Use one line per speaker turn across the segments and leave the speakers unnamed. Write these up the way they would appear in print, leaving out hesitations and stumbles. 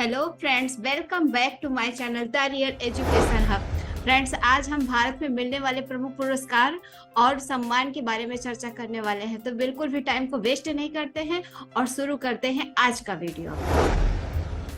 Hello friends, welcome back to my channel the real education hub. Friends, आज हम भारत में मिलने वाले प्रमुख पुरस्कार और सम्मान के बारे में चर्चा करने वाले हैं। तो बिल्कुल भी टाइम को वेस्ट नहीं करते हैं और शुरू करते हैं आज का वीडियो।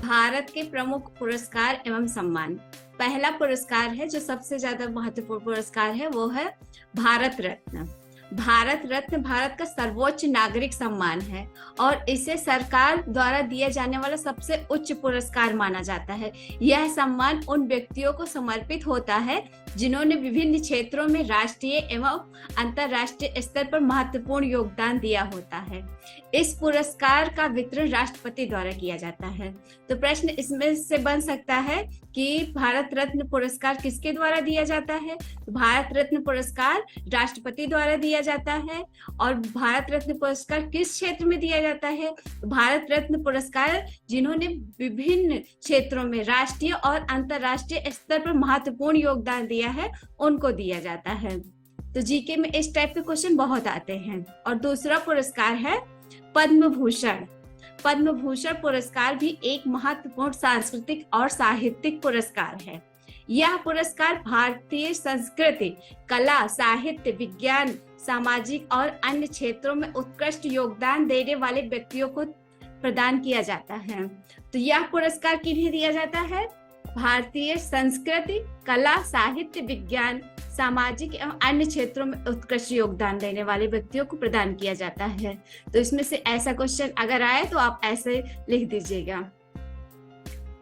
भारत के प्रमुख पुरस्कार एवं सम्मान। पहला पुरस्कार है जो सबसे ज्यादा महत्वपूर्ण पुरस्कार है, वो है भारत रत्न। भारत रत्न भारत का सर्वोच्च नागरिक सम्मान है और इसे सरकार द्वारा दिया जाने वाला सबसे उच्च पुरस्कार माना जाता है। यह सम्मान उन व्यक्तियों को समर्पित होता है जिन्होंने विभिन्न क्षेत्रों में राष्ट्रीय एवं अंतर्राष्ट्रीय स्तर पर महत्वपूर्ण योगदान दिया होता है। इस पुरस्कार का वितरण राष्ट्रपति द्वारा किया जाता है। तो प्रश्न इसमें से बन सकता है कि भारत रत्न पुरस्कार किसके द्वारा दिया जाता है? भारत रत्न पुरस्कार राष्ट्रपति द्वारा दिया जाता है। और भारत रत्न पुरस्कार किस क्षेत्र में दिया जाता है? भारत रत्न पुरस्कार जिन्होंने विभिन्न क्षेत्रों में राष्ट्रीय और अंतर्राष्ट्रीय स्तर पर महत्वपूर्ण योगदान दिया है उनको दिया जाता है। तो जीके में इस टाइप के क्वेश्चन बहुत आते हैं। और दूसरा पुरस्कार है पद्म भूषण। पद्म भूषण पुरस्कार भी एक महत्वपूर्ण सांस्कृतिक और साहित्यिक पुरस्कार है। यह पुरस्कार भारतीय संस्कृति, कला, साहित्य, विज्ञान, सामाजिक और अन्य क्षेत्रों में उत्कृष्ट योगदान देने वाले व्यक्तियों को प्रदान किया जाता है। तो यह पुरस्कार किन्हें दिया जाता है? भारतीय संस्कृति, कला, साहित्य, विज्ञान, सामाजिक एवं अन्य क्षेत्रों में उत्कृष्ट योगदान देने वाले व्यक्तियों को प्रदान किया जाता है। तो इसमें से ऐसा क्वेश्चन अगर आए तो आप ऐसे लिख दीजिएगा।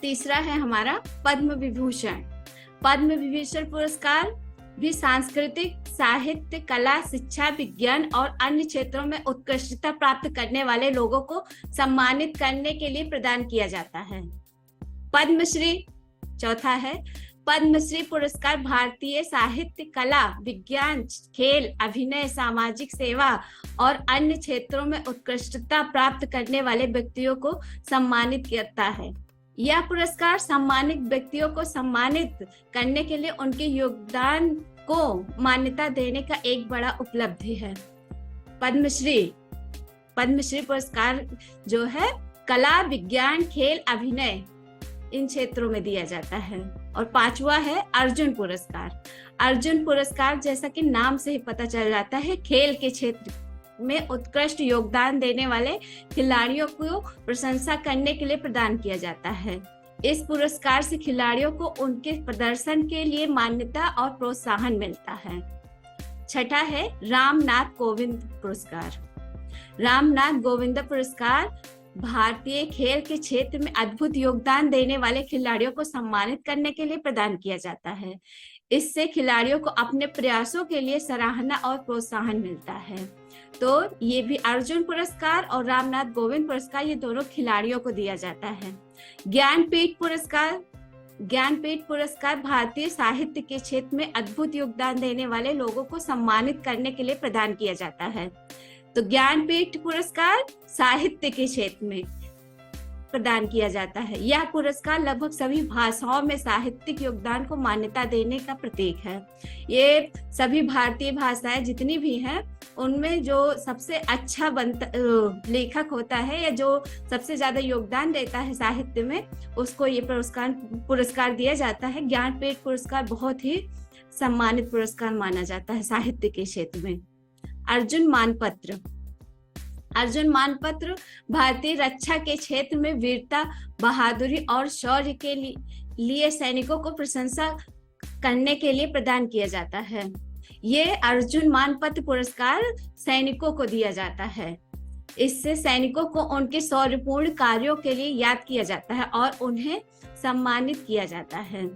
तीसरा है हमारा पद्म विभूषण। पद्म विभूषण पुरस्कार भी सांस्कृतिक, साहित्य, कला, शिक्षा, विज्ञान और अन्य क्षेत्रों में उत्कृष्टता प्राप्त करने वाले लोगों को सम्मानित करने के लिए प्रदान किया जाता है। पद्मश्री चौथा है। पद्मश्री पुरस्कार भारतीय साहित्य, कला, विज्ञान, खेल, अभिनय, सामाजिक सेवा और अन्य क्षेत्रों में उत्कृष्टता प्राप्त करने वाले व्यक्तियों को सम्मानित करता है। यह पुरस्कार सम्मानित व्यक्तियों को सम्मानित करने के लिए उनके योगदान को मान्यता देने का एक बड़ा उपलब्धि है। पद्मश्री पुरस्कार जो है कला, विज्ञान, खेल, अभिनय इन क्षेत्रों में दिया जाता है। और पांचवा है अर्जुन पुरस्कार। अर्जुन पुरस्कार जैसा कि नाम से ही पता चल जाता है, खेल के क्षेत्र में उत्कृष्ट योगदान देने वाले खिलाड़ियों को प्रशंसा करने के लिए प्रदान किया जाता है। इस पुरस्कार से खिलाड़ियों को उनके प्रदर्शन के लिए मान्यता और प्रोत्साहन मिलता है। छठा है रामनाथ कोविंद पुरस्कार। रामनाथ कोविंद पुरस्कार भारतीय खेल के क्षेत्र में अद्भुत योगदान देने वाले खिलाड़ियों को सम्मानित करने के लिए प्रदान किया जाता है। इससे खिलाड़ियों को अपने प्रयासों के लिए सराहना और प्रोत्साहन मिलता है। तो ये भी अर्जुन पुरस्कार और रामनाथ कोविंद पुरस्कार ये दोनों खिलाड़ियों को दिया जाता है। ज्ञानपीठ पुरस्कार भारतीय साहित्य के क्षेत्र में अद्भुत योगदान देने वाले लोगों को सम्मानित करने के लिए प्रदान किया जाता है। तो ज्ञानपीठ पुरस्कार साहित्य के क्षेत्र में प्रदान किया जाता है। यह पुरस्कार लगभग सभी भाषाओं में साहित्यिक योगदान को मान्यता देने का प्रतीक है। ये सभी भारतीय भाषाएं जितनी भी हैं उनमें जो सबसे अच्छा लेखक होता है या जो सबसे ज्यादा योगदान देता है साहित्य में, उसको ये पुरस्कार दिया जाता है। ज्ञानपीठ पुरस्कार बहुत ही सम्मानित पुरस्कार माना जाता है साहित्य के क्षेत्र में। अर्जुन मानपत्र भारतीय रक्षा के क्षेत्र में वीरता, बहादुरी और शौर्य के लिए सैनिकों को प्रशंसा करने के लिए प्रदान किया जाता है। ये अर्जुन मानपत्र पुरस्कार सैनिकों को दिया जाता है। इससे सैनिकों को उनके शौर्यपूर्ण कार्यों के लिए याद किया जाता है और उन्हें सम्मानित किया जाता है।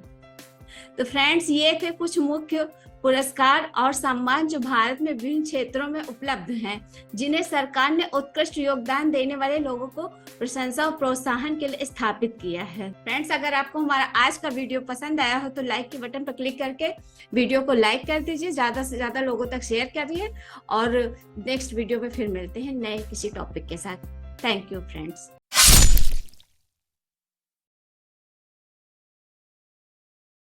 तो फ्रेंड्स, ये थे कुछ मुख्य पुरस्कार और सम्मान जो भारत में विभिन्न क्षेत्रों में उपलब्ध हैं, जिन्हें सरकार ने उत्कृष्ट योगदान देने वाले लोगों को प्रशंसा और प्रोत्साहन के लिए स्थापित किया है। फ्रेंड्स, अगर आपको हमारा आज का वीडियो पसंद आया हो तो लाइक के बटन पर क्लिक करके वीडियो को लाइक कर दीजिए, ज्यादा से ज्यादा लोगों तक शेयर करिए और नेक्स्ट वीडियो में फिर मिलते हैं नए किसी टॉपिक के साथ। Thank you friends.